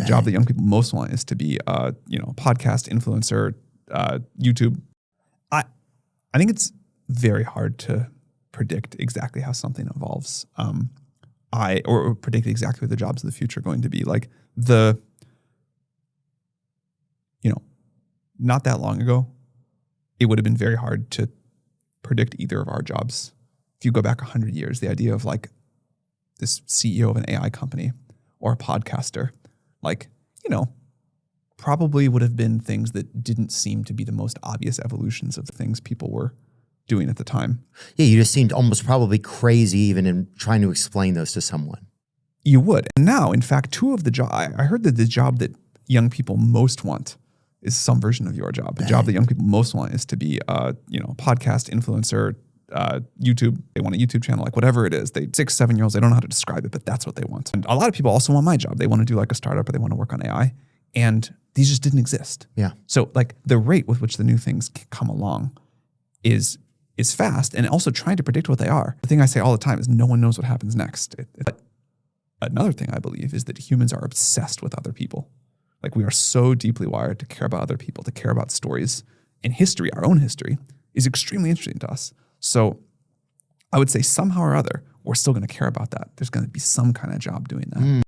job that young people most want is to be, podcast influencer, YouTube. I think it's very hard to predict exactly how something evolves. Or predict exactly what the jobs of the future are going to be. Like not that long ago, it would have been very hard to predict either of our jobs. If you go back 100 years, the idea of like this CEO of an AI company or a podcaster, probably would have been things that didn't seem to be the most obvious evolutions of the things people were doing at the time. Yeah, you just seemed almost probably crazy even in trying to explain those to someone. You would. And now, in fact, two of the jobs, I heard that the job that young people most want is some version of your job. The job that young people most want is to be, podcast influencer, YouTube. They want a YouTube channel, like whatever it is. 6, 7-year-olds, they don't know how to describe it, but that's what they want. And a lot of people also want my job. They want to do like a startup or they want to work on AI. And these just didn't exist. Yeah. So like the rate with which the new things come along is fast, and also trying to predict what they are. The thing I say all the time is no one knows what happens next. But another thing I believe is that humans are obsessed with other people. Like we are so deeply wired to care about other people, to care about stories. And history, our own history, is extremely interesting to us. So I would say somehow or other, we're still going to care about that. There's going to be some kind of job doing that.